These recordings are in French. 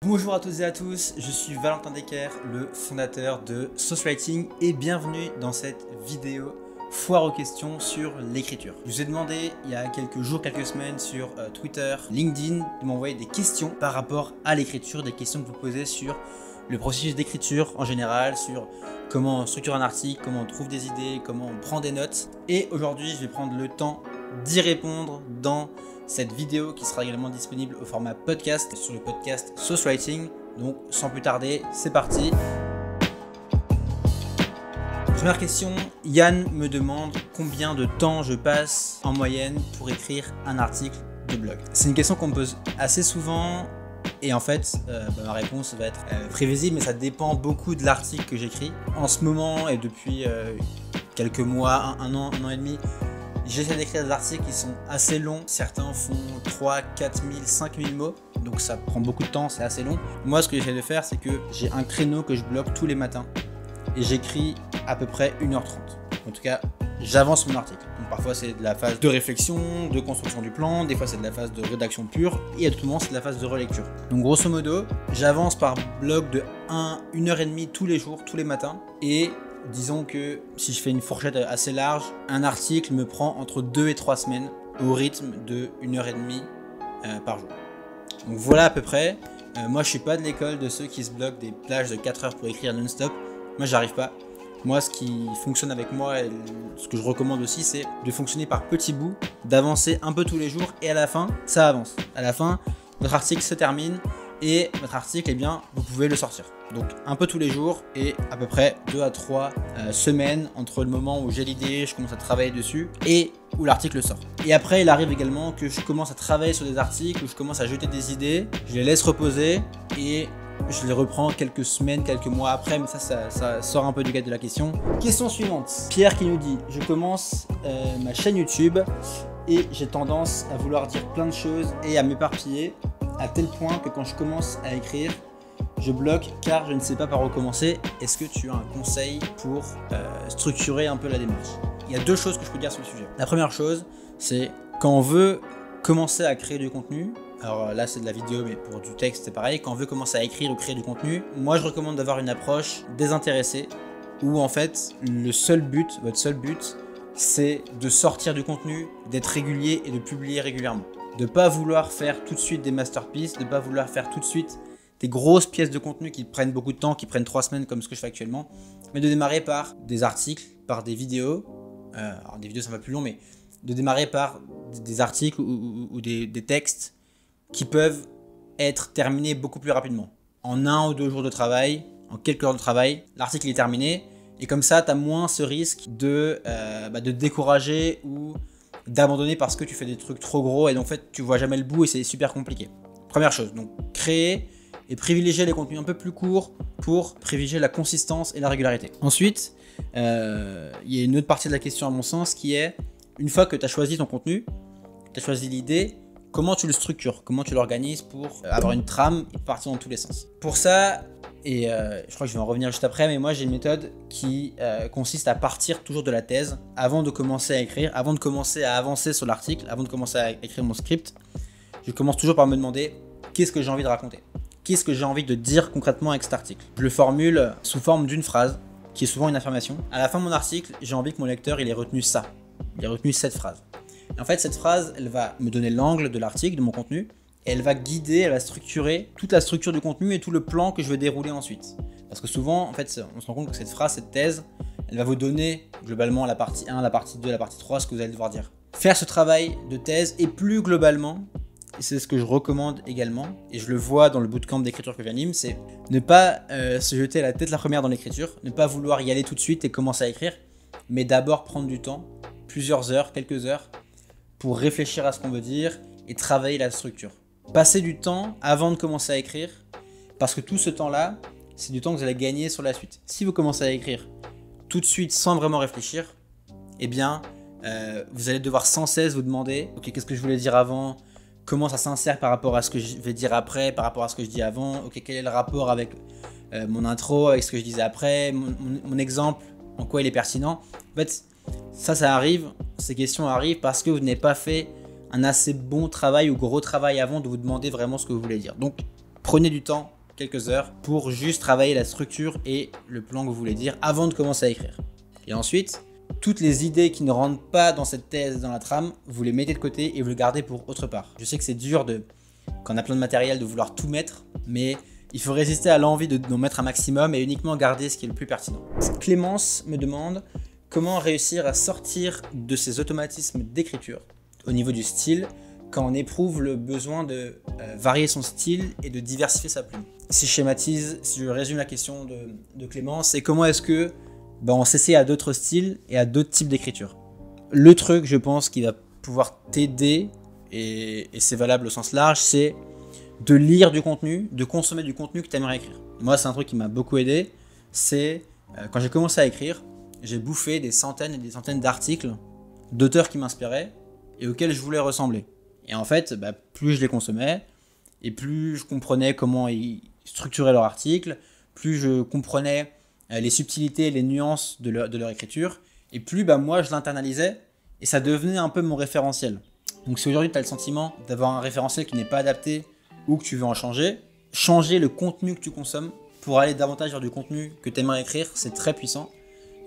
Bonjour à toutes et à tous, je suis Valentin Decker, le fondateur de Sauce Writing et bienvenue dans cette vidéo foire aux questions sur l'écriture. Je vous ai demandé il y a quelques jours, quelques semaines sur Twitter, LinkedIn de m'envoyer des questions par rapport à l'écriture, des questions que vous posez sur le processus d'écriture en général, sur comment on structure un article, comment on trouve des idées, comment on prend des notes. Et aujourd'hui, je vais prendre le temps d'y répondre dans cette vidéo qui sera également disponible au format podcast sur le podcast Sauce Writing. Donc sans plus tarder, c'est parti. Première question, Yann me demande combien de temps je passe en moyenne pour écrire un article de blog. C'est une question qu'on me pose assez souvent et en fait ma réponse va être prévisible, mais ça dépend beaucoup de l'article que j'écris. En ce moment et depuis quelques mois, un an et demi, j'essaie d'écrire des articles qui sont assez longs. Certains font 3, 4 000, 5 000 mots. Donc ça prend beaucoup de temps, c'est assez long. Moi, ce que j'essaie de faire, c'est que j'ai un créneau que je bloque tous les matins. Et j'écris à peu près 1h30. En tout cas, j'avance mon article. Donc parfois, c'est de la phase de réflexion, de construction du plan. Des fois, c'est de la phase de rédaction pure. Et à tout moment, c'est de la phase de relecture. Donc grosso modo, j'avance par bloc de 1h30 tous les jours, tous les matins. Et disons que si je fais une fourchette assez large, un article me prend entre 2 et 3 semaines au rythme de 1h30 par jour. Donc voilà à peu près. Moi je suis pas de l'école de ceux qui se bloquent des plages de 4 heures pour écrire non-stop. Moi j'arrive pas. Moi ce qui fonctionne avec moi et ce que je recommande aussi, c'est de fonctionner par petits bouts, d'avancer un peu tous les jours et à la fin ça avance. À la fin votre article se termine et votre article, eh bien, vous pouvez le sortir. Donc un peu tous les jours et à peu près 2 à 3 semaines entre le moment où j'ai l'idée, je commence à travailler dessus et où l'article sort. Et après il arrive également que je commence à travailler sur des articles, où je commence à jeter des idées, je les laisse reposer et je les reprends quelques semaines, quelques mois après, mais ça sort un peu du cadre de la question. Question suivante, Pierre qui nous dit: je commence ma chaîne YouTube et j'ai tendance à vouloir dire plein de choses et à m'éparpiller à tel point que quand je commence à écrire, je bloque car je ne sais pas par où commencer. Est-ce que tu as un conseil pour structurer un peu la démarche? Il y a deux choses que je peux dire sur le sujet. La première chose, c'est quand on veut commencer à créer du contenu, alors là c'est de la vidéo mais pour du texte c'est pareil, quand on veut commencer à écrire ou créer du contenu, moi je recommande d'avoir une approche désintéressée où en fait votre seul but, c'est de sortir du contenu, d'être régulier et de publier régulièrement. De ne pas vouloir faire tout de suite des masterpieces, de ne pas vouloir faire tout de suite des grosses pièces de contenu qui prennent beaucoup de temps, qui prennent 3 semaines comme ce que je fais actuellement, mais de démarrer par des articles, par des vidéos, alors des vidéos c'est un peu plus long, mais de démarrer par des articles ou des textes qui peuvent être terminés beaucoup plus rapidement. En 1 ou 2 jours de travail, en quelques heures de travail, l'article est terminé, et comme ça tu as moins ce risque de décourager ou d'abandonner parce que tu fais des trucs trop gros et donc en fait tu vois jamais le bout et c'est super compliqué. Première chose, donc créer et privilégier les contenus un peu plus courts pour privilégier la consistance et la régularité. Ensuite, il y a une autre partie de la question à mon sens qui est, une fois que tu as choisi ton contenu, tu as choisi l'idée, comment tu le structures, comment tu l'organises pour avoir une trame et partir dans tous les sens. Pour ça, et je crois que je vais en revenir juste après, mais moi j'ai une méthode qui consiste à partir toujours de la thèse avant de commencer à écrire, avant de commencer à avancer sur l'article, avant de commencer à écrire mon script. Je commence toujours par me demander qu'est-ce que j'ai envie de raconter, qu'est-ce que j'ai envie de dire concrètement avec cet article. Je le formule sous forme d'une phrase qui est souvent une affirmation. À la fin de mon article, j'ai envie que mon lecteur il ait retenu ça, il ait retenu cette phrase. Et en fait cette phrase, elle va me donner l'angle de l'article, de mon contenu. Et elle va guider, elle va structurer toute la structure du contenu et tout le plan que je vais dérouler ensuite. Parce que souvent, en fait, on se rend compte que cette phrase, cette thèse, elle va vous donner globalement la partie 1, la partie 2, la partie 3, ce que vous allez devoir dire. Faire ce travail de thèse et plus globalement, et c'est ce que je recommande également, et je le vois dans le bootcamp d'écriture que j'anime, c'est ne pas se jeter la tête la première dans l'écriture, ne pas vouloir y aller tout de suite et commencer à écrire, mais d'abord prendre du temps, plusieurs heures, quelques heures, pour réfléchir à ce qu'on veut dire et travailler la structure. Passez du temps avant de commencer à écrire, parce que tout ce temps-là, c'est du temps que vous allez gagner sur la suite. Si vous commencez à écrire tout de suite sans vraiment réfléchir, eh bien, vous allez devoir sans cesse vous demander « Ok, qu'est-ce que je voulais dire avant ? Comment ça s'insère par rapport à ce que je vais dire après, par rapport à ce que je dis avant ? Ok, quel est le rapport avec mon intro, avec ce que je disais après, mon exemple, en quoi il est pertinent ?» En fait, ça arrive, ces questions arrivent parce que vous n'avez pas fait un assez bon travail ou gros travail avant de vous demander vraiment ce que vous voulez dire. Donc, prenez du temps, quelques heures, pour juste travailler la structure et le plan que vous voulez dire avant de commencer à écrire. Et ensuite, toutes les idées qui ne rentrent pas dans cette thèse, dans la trame, vous les mettez de côté et vous les gardez pour autre part. Je sais que c'est dur quand on a plein de matériel de vouloir tout mettre, mais il faut résister à l'envie d'en mettre un maximum et uniquement garder ce qui est le plus pertinent. Clémence me demande comment réussir à sortir de ces automatismes d'écriture au niveau du style quand on éprouve le besoin de varier son style et de diversifier sa plume. Si je schématise, si je résume la question de Clémence, c'est comment est-ce que on s'essaie à d'autres styles et à d'autres types d'écriture. Le truc, je pense, qui va pouvoir t'aider, et c'est valable au sens large, c'est de lire du contenu, de consommer du contenu que tu aimerais écrire. Moi, c'est un truc qui m'a beaucoup aidé, c'est quand j'ai commencé à écrire, j'ai bouffé des centaines et des centaines d'articles d'auteurs qui m'inspiraient et auxquels je voulais ressembler. Et en fait, plus je les consommais, et plus je comprenais comment ils structuraient leurs articles, plus je comprenais les subtilités, les nuances de leur écriture, et plus moi je l'internalisais, et ça devenait un peu mon référentiel. Donc si aujourd'hui tu as le sentiment d'avoir un référentiel qui n'est pas adapté, ou que tu veux en changer le contenu que tu consommes pour aller davantage vers du contenu que tu aimerais écrire, c'est très puissant.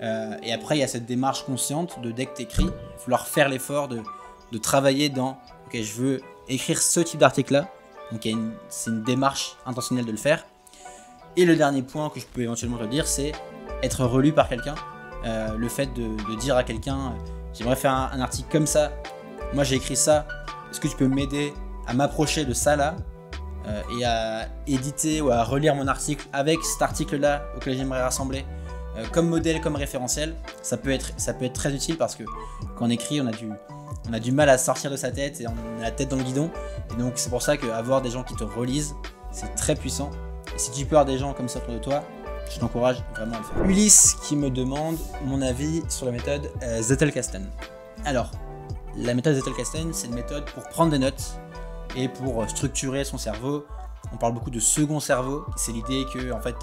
Et après il y a cette démarche consciente de dès que tu écris, il va falloir faire l'effort de travailler dans ok, je veux écrire ce type d'article là, donc c'est une démarche intentionnelle de le faire. Et le dernier point que je peux éventuellement te dire, c'est être relu par quelqu'un. Le fait de dire à quelqu'un j'aimerais faire un article comme ça, moi j'ai écrit ça, est-ce que tu peux m'aider à m'approcher de ça là et à éditer ou à relire mon article avec cet article là auquel j'aimerais rassembler comme modèle, comme référentiel. Ça peut être très utile parce que quand on écrit, on a du mal à sortir de sa tête et on a la tête dans le guidon, et donc c'est pour ça qu'avoir des gens qui te relisent, c'est très puissant. Et si tu peux avoir des gens comme ça autour de toi, je t'encourage vraiment à le faire. Ulysse qui me demande mon avis sur la méthode Zettelkasten. Alors, la méthode Zettelkasten, c'est une méthode pour prendre des notes et pour structurer son cerveau. On parle beaucoup de second cerveau. C'est l'idée que en fait,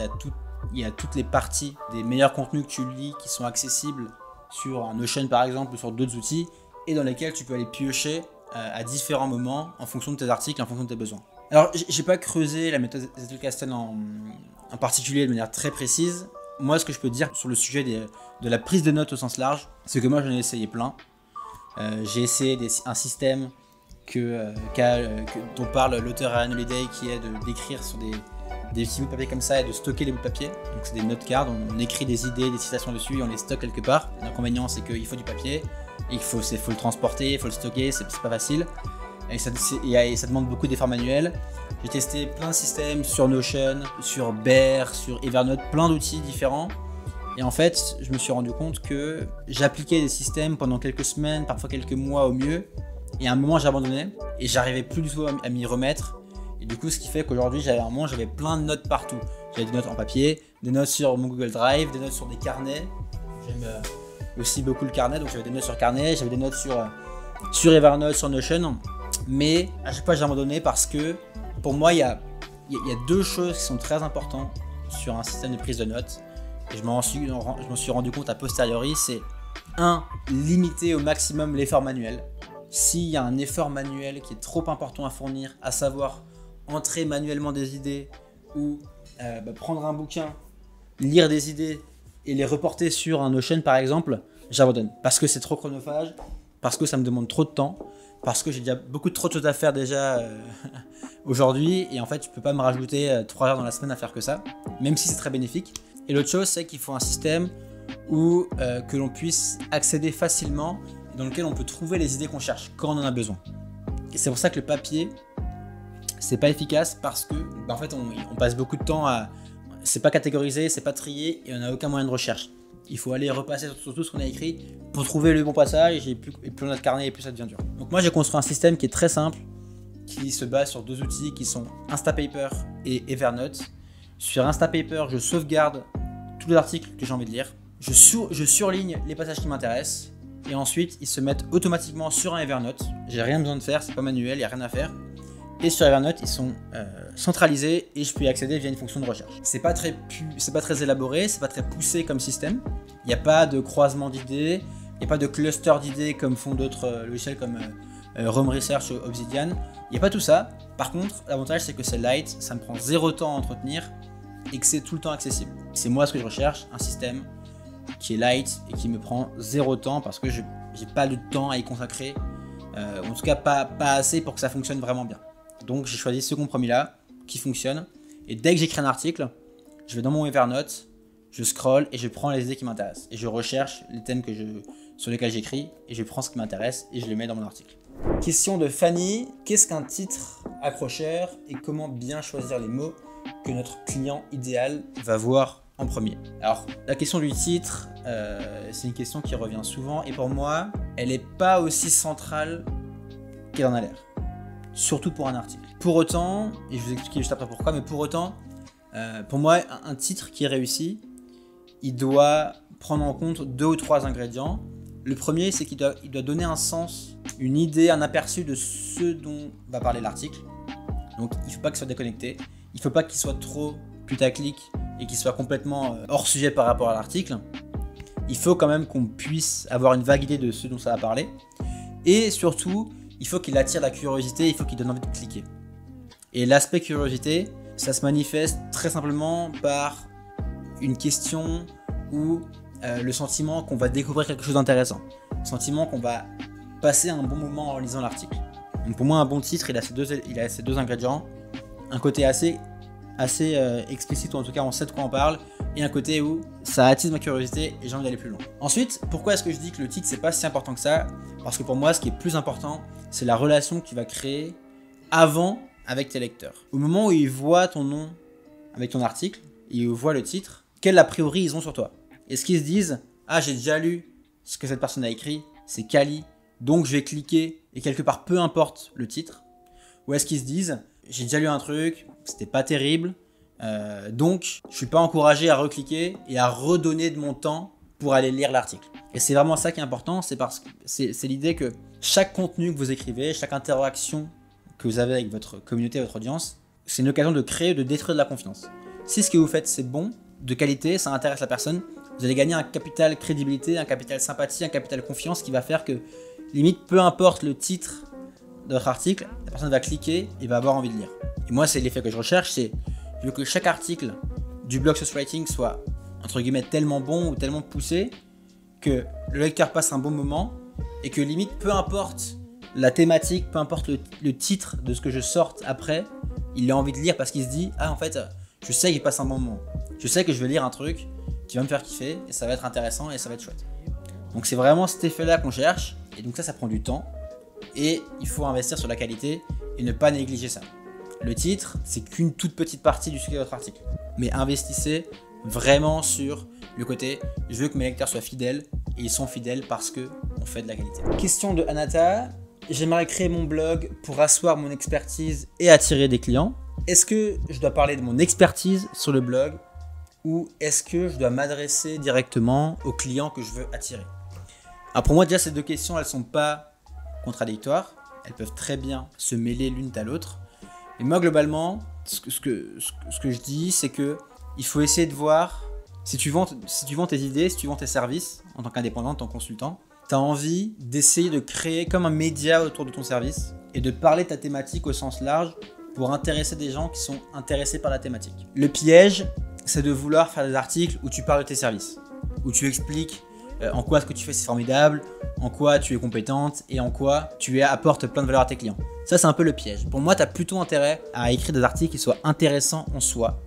il y a toutes les parties des meilleurs contenus que tu lis qui sont accessibles sur un Notion par exemple ou sur d'autres outils, et dans lesquels tu peux aller piocher à différents moments en fonction de tes articles, en fonction de tes besoins. Alors, j'ai pas creusé la méthode Zettelkasten en particulier de manière très précise. Moi, ce que je peux dire sur le sujet de la prise de notes au sens large, c'est que moi, j'en ai essayé plein. J'ai essayé un système dont parle l'auteur Ryan Holiday, qui est d'écrire sur des petits bouts de papier comme ça et de stocker les bouts de papier. Donc c'est des note cards, on écrit des idées, des citations dessus et on les stocke quelque part. L'inconvénient, c'est qu'il faut du papier, il faut le transporter, il faut le stocker, c'est pas facile. Et ça demande beaucoup d'efforts manuels. J'ai testé plein de systèmes sur Notion, sur Bear, sur Evernote, plein d'outils différents. Et en fait, je me suis rendu compte que j'appliquais des systèmes pendant quelques semaines, parfois quelques mois au mieux. Et à un moment, j'abandonnais et j'arrivais plus du tout à m'y remettre. Et du coup, ce qui fait qu'aujourd'hui, j'avais plein de notes partout. J'avais des notes en papier, des notes sur mon Google Drive, des notes sur des carnets. J'aime aussi beaucoup le carnet, donc j'avais des notes sur carnet, j'avais des notes sur Evernote, sur Notion. Mais à chaque fois, j'ai abandonné parce que pour moi, il y a deux choses qui sont très importantes sur un système de prise de notes. Et je m'en suis rendu compte a posteriori, c'est 1. Limiter au maximum l'effort manuel. S'il y a un effort manuel qui est trop important à fournir, à savoir entrer manuellement des idées ou prendre un bouquin, lire des idées et les reporter sur un Notion par exemple, j'abandonne. Parce que c'est trop chronophage, parce que ça me demande trop de temps, parce que j'ai déjà beaucoup trop de choses à faire déjà aujourd'hui, et en fait je peux pas me rajouter 3 heures dans la semaine à faire que ça, même si c'est très bénéfique. Et l'autre chose, c'est qu'il faut un système que l'on puisse accéder facilement, dans lequel on peut trouver les idées qu'on cherche quand on en a besoin. Et c'est pour ça que le papier, c'est pas efficace, parce que en fait on passe beaucoup de temps à... C'est pas catégorisé, c'est pas trié, et on n'a aucun moyen de recherche. Il faut aller repasser sur tout ce qu'on a écrit pour trouver le bon passage, et plus on a de carnet et plus ça devient dur. Donc moi j'ai construit un système qui est très simple, qui se base sur 2 outils qui sont Instapaper et Evernote. Sur Instapaper, je sauvegarde tous les articles que j'ai envie de lire, je surligne les passages qui m'intéressent, et ensuite ils se mettent automatiquement sur un Evernote. J'ai rien besoin de faire, c'est pas manuel, il n'y a rien à faire. Et sur Evernote, ils sont centralisés et je peux y accéder via une fonction de recherche. C'est pas très élaboré, c'est pas très poussé comme système. Il n'y a pas de croisement d'idées, il n'y a pas de cluster d'idées comme font d'autres logiciels comme Rome Research ou Obsidian. Il n'y a pas tout ça. Par contre, l'avantage c'est que c'est light, ça me prend 0 temps à entretenir et que c'est tout le temps accessible. C'est moi ce que je recherche, un système qui est light et qui me prend 0 temps parce que je n'ai pas de temps à y consacrer, en tout cas pas assez pour que ça fonctionne vraiment bien. Donc j'ai choisi ce compromis-là qui fonctionne et dès que j'écris un article, je vais dans mon Evernote, je scroll et je prends les idées qui m'intéressent et je recherche les thèmes sur lesquels j'écris et je prends ce qui m'intéresse et je le mets dans mon article. Question de Fanny, qu'est-ce qu'un titre accrocheur et comment bien choisir les mots que notre client idéal va voir en premier? Alors la question du titre, c'est une question qui revient souvent et pour moi, elle n'est pas aussi centrale qu'elle en a l'air. Surtout pour un article. Pour autant, et je vais vous expliquer juste après pourquoi, mais pour autant, pour moi, un titre qui est réussi, il doit prendre en compte 2 ou 3 ingrédients. Le premier, c'est qu'il doit donner un sens, une idée, un aperçu de ce dont va parler l'article. Donc il ne faut pas qu'il soit déconnecté, il ne faut pas qu'il soit trop putaclic et qu'il soit complètement hors sujet par rapport à l'article. Il faut quand même qu'on puisse avoir une vague idée de ce dont ça va parler. Et surtout, il faut qu'il attire la curiosité, il faut qu'il donne envie de cliquer. Et l'aspect curiosité, ça se manifeste très simplement par une question ou le sentiment qu'on va découvrir quelque chose d'intéressant. Le sentiment qu'on va passer un bon moment en lisant l'article. Donc pour moi, un bon titre, il a ces deux ingrédients. Un côté assez explicite, ou en tout cas on sait de quoi on parle, et un côté où ça attise ma curiosité et j'ai envie d'aller plus loin. Ensuite, pourquoi est-ce que je dis que le titre c'est pas si important que ça? Parce que pour moi, ce qui est plus important, c'est la relation que tu vas créer avant avec tes lecteurs. Au moment où ils voient ton nom avec ton article, ils voient le titre, quel a priori ils ont sur toi? Est-ce qu'ils se disent « Ah, j'ai déjà lu ce que cette personne a écrit, c'est quali, donc je vais cliquer et quelque part peu importe le titre » Ou est-ce qu'ils se disent « J'ai déjà lu un truc, c'était pas terrible, donc je suis pas encouragé à recliquer et à redonner de mon temps pour aller lire l'article ». Et c'est vraiment ça qui est important, c'est parce que c'est l'idée que chaque contenu que vous écrivez, chaque interaction que vous avez avec votre communauté, votre audience, c'est une occasion de créer, de détruire de la confiance. Si ce que vous faites c'est bon, de qualité, ça intéresse la personne, vous allez gagner un capital crédibilité, un capital sympathie, un capital confiance qui va faire que, limite, peu importe le titre de votre article, la personne va cliquer et va avoir envie de lire. Et moi, c'est l'effet que je recherche, c'est je veux que chaque article du blog Socialwriting soit, entre guillemets, tellement bon ou tellement poussé que le lecteur passe un bon moment et que, limite, peu importe la thématique, peu importe le titre de ce que je sorte après, il a envie de lire parce qu'il se dit « Ah, en fait, je sais qu'il passe un bon moment. Je sais que je vais lire un truc qui va me faire kiffer et ça va être intéressant et ça va être chouette. » Donc c'est vraiment cet effet-là qu'on cherche et donc ça prend du temps et il faut investir sur la qualité et ne pas négliger ça. Le titre, c'est qu'une toute petite partie du succès de votre article. Mais investissez vraiment sur le côté « Je veux que mes lecteurs soient fidèles » et ils sont fidèles parce qu'on fait de la qualité. Question de Anata. J'aimerais créer mon blog pour asseoir mon expertise et attirer des clients. Est-ce que je dois parler de mon expertise sur le blog ou est-ce que je dois m'adresser directement aux clients que je veux attirer? Alors pour moi, déjà, ces deux questions, elles ne sont pas contradictoires. Elles peuvent très bien se mêler l'une à l'autre. Et moi, globalement, ce que je dis, c'est que il faut essayer de voir si tu vends tes idées, si tu vends tes services en tant qu'indépendant, en tant que consultant, tu as envie d'essayer de créer comme un média autour de ton service et de parler de ta thématique au sens large pour intéresser des gens qui sont intéressés par la thématique. Le piège, c'est de vouloir faire des articles où tu parles de tes services, où tu expliques en quoi ce que tu fais c'est formidable, en quoi tu es compétente et en quoi tu apportes plein de valeur à tes clients. Ça, c'est un peu le piège. Pour moi, tu as plutôt intérêt à écrire des articles qui soient intéressants en soi,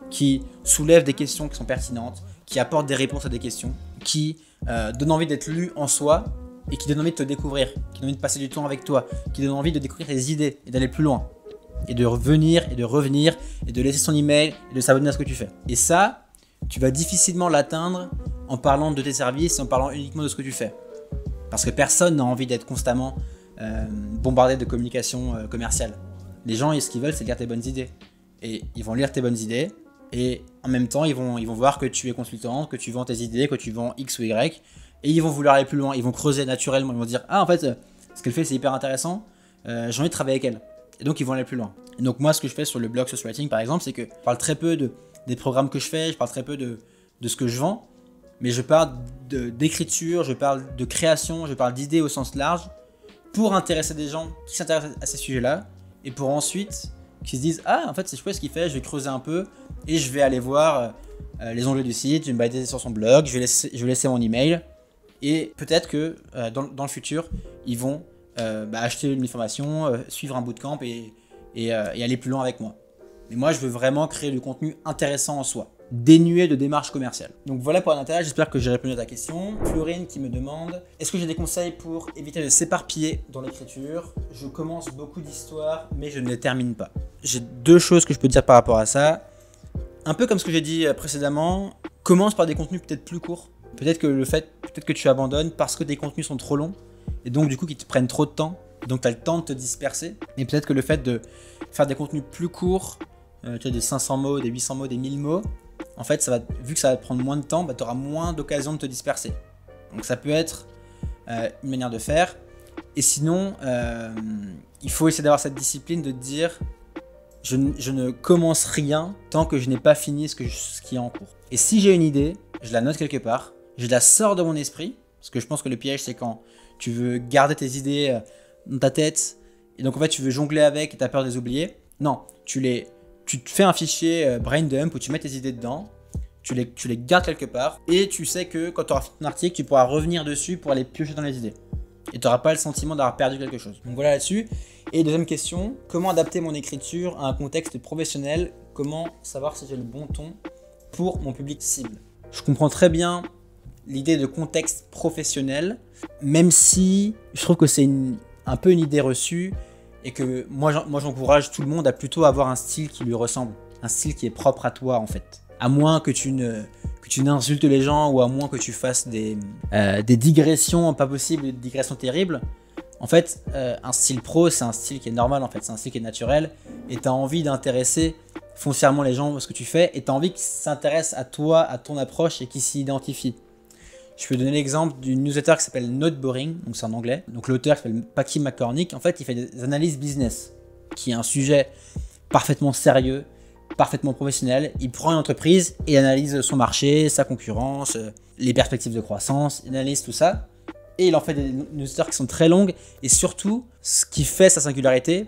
qui soulèvent des questions qui sont pertinentes, qui apportent des réponses à des questions, qui donnent envie d'être lus en soi et qui donnent envie de te découvrir, qui donnent envie de passer du temps avec toi, qui donnent envie de découvrir tes idées et d'aller plus loin. Et de revenir et de revenir et de laisser son email et de s'abonner à ce que tu fais. Et ça, tu vas difficilement l'atteindre en parlant de tes services et en parlant uniquement de ce que tu fais. Parce que personne n'a envie d'être constamment bombardé de communication commerciale. Les gens, ce qu'ils veulent, c'est lire tes bonnes idées. Et ils vont lire tes bonnes idées et en même temps, ils vont voir que tu es consultant, que tu vends tes idées, que tu vends X ou Y et ils vont vouloir aller plus loin. Ils vont creuser naturellement. Ils vont dire « Ah, en fait, ce qu'elle fait, c'est hyper intéressant. J'ai envie de travailler avec elle. » Et donc, ils vont aller plus loin. Et donc, moi, ce que je fais sur le blog Socialwriting, par exemple, c'est que je parle très peu des programmes que je fais, je parle très peu de ce que je vends, mais je parle d'écriture, je parle de création, je parle d'idées au sens large pour intéresser des gens qui s'intéressent à ces sujets-là et pour ensuite qu'ils se disent « Ah, en fait, c'est chouette ce qu'il fait, je vais creuser un peu et je vais aller voir les onglets du site, je vais me balader sur son blog, je vais laisser mon email et peut-être que dans le futur, ils vont acheter une formation, suivre un bootcamp et aller plus loin avec moi. Mais moi, je veux vraiment créer du contenu intéressant en soi, dénué de démarche commerciale. Donc voilà pour Anata, j'espère que j'ai répondu à ta question. Florine qui me demande « Est-ce que j'ai des conseils pour éviter de s'éparpiller dans l'écriture ? Je commence beaucoup d'histoires, mais je ne les termine pas. » J'ai 2 choses que je peux te dire par rapport à ça. Un peu comme ce que j'ai dit précédemment, commence par des contenus peut-être plus courts. Peut-être que tu abandonnes parce que tes contenus sont trop longs et donc du coup qui te prennent trop de temps. Donc tu as le temps de te disperser. Et peut-être que le fait de faire des contenus plus courts, tu as des 500 mots, des 800 mots, des 1000 mots, en fait, vu que ça va te prendre moins de temps, tu auras moins d'occasion de te disperser. Donc ça peut être une manière de faire. Et sinon, il faut essayer d'avoir cette discipline de te dire je ne commence rien tant que je n'ai pas fini ce qui est en cours. Et si j'ai une idée, je la note quelque part, je la sors de mon esprit, parce que je pense que le piège, c'est quand tu veux garder tes idées dans ta tête, et donc en fait tu veux jongler avec et tu as peur de les oublier. Non, tu te fais un fichier brain dump où tu mets tes idées dedans, tu les gardes quelque part, et tu sais que quand tu auras fait ton article, tu pourras revenir dessus pour aller piocher dans les idées. Et tu n'auras pas le sentiment d'avoir perdu quelque chose. Donc voilà là-dessus. Et deuxième question, comment adapter mon écriture à un contexte professionnel? Comment savoir si j'ai le bon ton pour mon public cible? Je comprends très bien l'idée de contexte professionnel, même si je trouve que c'est un peu une idée reçue et que moi j'encourage tout le monde à plutôt avoir un style qui lui ressemble, un style qui est propre à toi en fait. À moins que tu n'insultes les gens ou à moins que tu fasses des digressions pas possibles, des digressions terribles. En fait, un style pro, c'est un style qui est normal en fait, c'est un style qui est naturel et tu as envie d'intéresser foncièrement les gens à ce que tu fais et tu as envie qu'ils s'intéressent à toi, à ton approche et qu'ils s'y identifient. Je peux donner l'exemple d'une newsletter qui s'appelle Not Boring, donc c'est en anglais. Donc l'auteur qui s'appelle Packy McCormick, en fait il fait des analyses business, qui est un sujet parfaitement sérieux, parfaitement professionnel. Il prend une entreprise et analyse son marché, sa concurrence, les perspectives de croissance, il analyse tout ça. Et il en fait des newsletters qui sont très longues. Et surtout, ce qui fait sa singularité,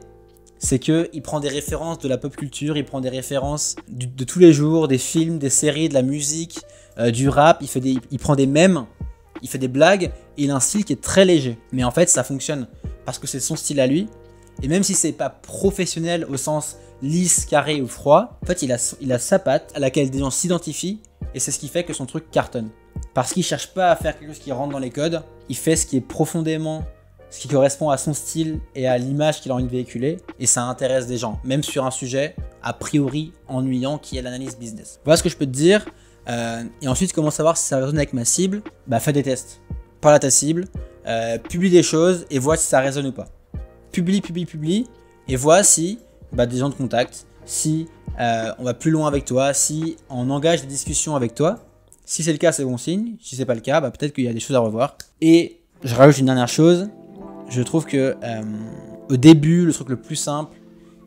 c'est qu'il prend des références de la pop culture, il prend des références de tous les jours, des films, des séries, de la musique, du rap, il prend des mèmes, il fait des blagues, et il a un style qui est très léger. Mais en fait, ça fonctionne parce que c'est son style à lui. Et même si c'est pas professionnel au sens lisse, carré ou froid, en fait, il a sa patte à laquelle des gens s'identifient, et c'est ce qui fait que son truc cartonne. Parce qu'il cherche pas à faire quelque chose qui rentre dans les codes, il fait ce qui est profondément, ce qui correspond à son style et à l'image qu'il a envie de véhiculer, et ça intéresse des gens, même sur un sujet a priori ennuyant qui est l'analyse business. Voilà ce que je peux te dire, et ensuite comment savoir si ça résonne avec ma cible? Fais des tests, parle à ta cible, publie des choses et vois si ça résonne ou pas. Publie, et vois si des gens te contactent, si on va plus loin avec toi, si on engage des discussions avec toi. Si c'est le cas, c'est bon signe. Si c'est pas le cas, peut-être qu'il y a des choses à revoir. Et je rajoute une dernière chose. Je trouve que au début, le truc le plus simple,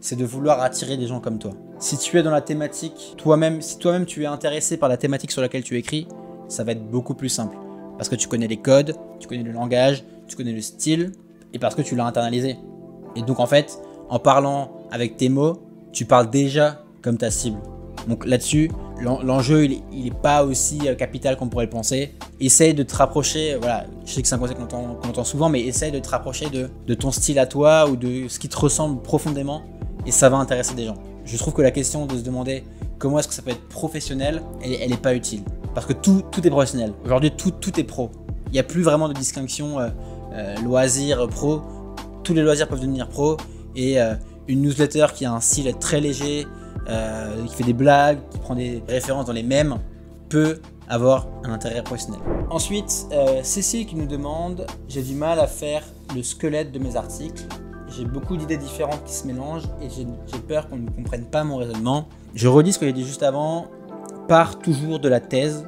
c'est de vouloir attirer des gens comme toi. Si tu es dans la thématique, si toi-même tu es intéressé par la thématique sur laquelle tu écris, ça va être beaucoup plus simple. Parce que tu connais les codes, tu connais le langage, tu connais le style, et parce que tu l'as internalisé. Et donc en fait, en parlant avec tes mots, tu parles déjà comme ta cible. Donc là-dessus, l'enjeu, il est pas aussi capital qu'on pourrait le penser. Essaye de te rapprocher, voilà, je sais que c'est un conseil qu'on entend souvent, mais essaye de te rapprocher de ton style à toi ou de ce qui te ressemble profondément et ça va intéresser des gens. Je trouve que la question de se demander comment est-ce que ça peut être professionnel, elle est pas utile. Parce que tout est professionnel. Aujourd'hui, tout est pro. Il n'y a plus vraiment de distinction loisir, pro. Tous les loisirs peuvent devenir pro et une newsletter qui a un style très léger, qui fait des blagues, qui prend des références dans les mèmes, peut avoir un intérêt professionnel. Ensuite, Cécile qui nous demande « J'ai du mal à faire le squelette de mes articles. J'ai beaucoup d'idées différentes qui se mélangent et j'ai peur qu'on ne comprenne pas mon raisonnement. » Je redis ce que j'ai dit juste avant. Pars toujours de la thèse.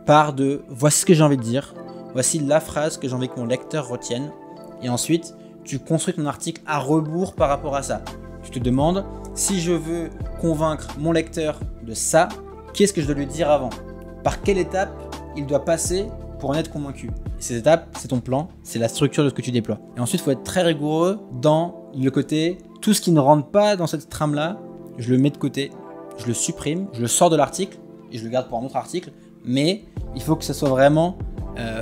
Pars de « Voici ce que j'ai envie de dire. Voici la phrase que j'ai envie que mon lecteur retienne. » Et ensuite, tu construis ton article à rebours par rapport à ça. Tu te demandes « Si je veux convaincre mon lecteur de ça, qu'est-ce que je dois lui dire avant? Par quelle étape il doit passer pour en être convaincu. Et ces étapes, c'est ton plan, c'est la structure de ce que tu déploies. Et ensuite, il faut être très rigoureux dans le côté, tout ce qui ne rentre pas dans cette trame-là, je le mets de côté, je le supprime, je le sors de l'article et je le garde pour un autre article. Mais il faut que ce soit vraiment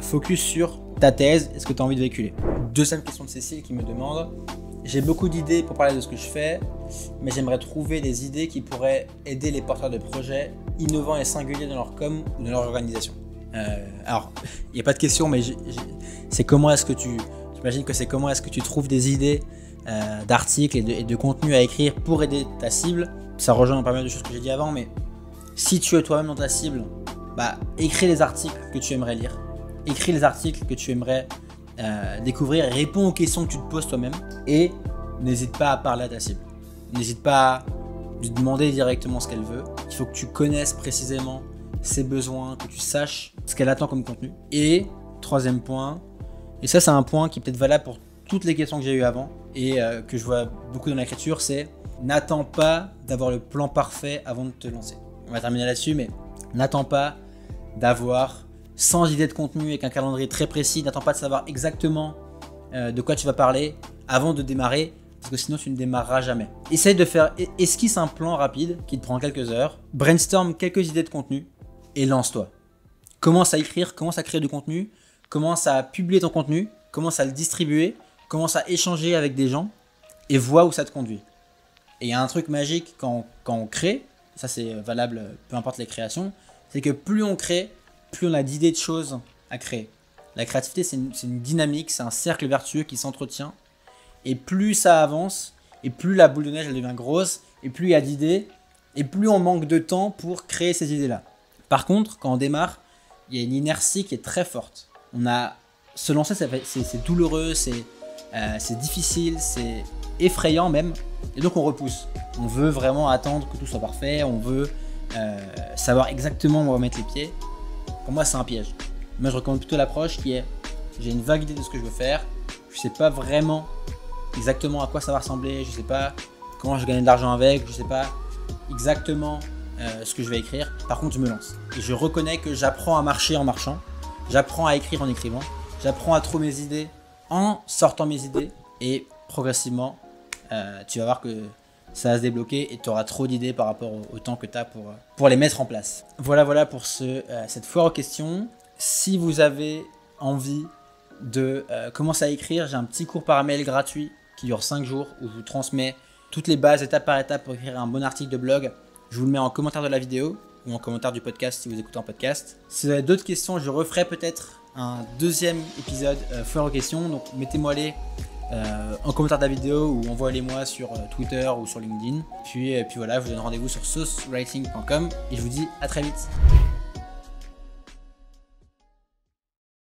focus sur ta thèse et ce que tu as envie de véhiculer. Deuxième question de Cécile qui me demande: j'ai beaucoup d'idées pour parler de ce que je fais, mais j'aimerais trouver des idées qui pourraient aider les porteurs de projets innovants et singuliers dans leur com ou dans leur organisation. Alors, il n'y a pas de question, mais c'est comment est-ce que j'imagine que c'est comment est-ce que tu trouves des idées d'articles et de contenu à écrire pour aider ta cible. Ça rejoint pas mal de choses que j'ai dit avant, mais si tu es toi-même dans ta cible, écris les articles que tu aimerais lire, écris les articles que tu aimerais découvrir, réponds aux questions que tu te poses toi-même et n'hésite pas à parler à ta cible. N'hésite pas à lui demander directement ce qu'elle veut. Il faut que tu connaisses précisément ses besoins, que tu saches ce qu'elle attend comme contenu. Et troisième point, et ça c'est un point qui est peut-être valable pour toutes les questions que j'ai eues avant et que je vois beaucoup dans l'écriture, c'est n'attends pas d'avoir le plan parfait avant de te lancer. On va terminer là-dessus, mais n'attends pas d'avoir 100 idées de contenu avec un calendrier très précis, n'attends pas de savoir exactement de quoi tu vas parler avant de démarrer, parce que sinon tu ne démarreras jamais. Essaye de faire, esquisse un plan rapide qui te prend quelques heures, brainstorm quelques idées de contenu et lance-toi. Commence à écrire, commence à créer du contenu, commence à publier ton contenu, commence à le distribuer, commence à échanger avec des gens et vois où ça te conduit. Et il y a un truc magique quand on crée, ça c'est valable peu importe les créations, c'est que plus on crée, plus on a d'idées de choses à créer. La créativité, c'est une dynamique, c'est un cercle vertueux qui s'entretient. Et plus ça avance, et plus la boule de neige elle devient grosse, et plus il y a d'idées, et plus on manque de temps pour créer ces idées-là. Par contre, quand on démarre, il y a une inertie qui est très forte. Se lancer, c'est douloureux, c'est difficile, c'est effrayant même. Et donc on repousse. On veut vraiment attendre que tout soit parfait, on veut savoir exactement où on va mettre les pieds. Pour moi, c'est un piège. Moi, je recommande plutôt l'approche qui est: j'ai une vague idée de ce que je veux faire, je sais pas vraiment exactement à quoi ça va ressembler, je sais pas comment je gagne de l'argent avec, je sais pas exactement ce que je vais écrire. Par contre, je me lance. Et je reconnais que j'apprends à marcher en marchant, j'apprends à écrire en écrivant, j'apprends à trouver mes idées en sortant mes idées, et progressivement, tu vas voir que ça va se débloquer et tu auras trop d'idées par rapport au temps que tu as pour les mettre en place. Voilà pour cette foire aux questions. Si vous avez envie de commencer à écrire, j'ai un petit cours par mail gratuit qui dure 5 jours où je vous transmets toutes les bases étape par étape pour écrire un bon article de blog. Je vous le mets en commentaire de la vidéo ou en commentaire du podcast si vous écoutez en podcast. Si vous avez d'autres questions, je referai peut-être un deuxième épisode foire aux questions. Donc mettez-moi-les en commentaire de la vidéo ou envoyez-les-moi sur Twitter ou sur LinkedIn. Puis voilà, je vous donne rendez-vous sur saucewriting.com et je vous dis à très vite.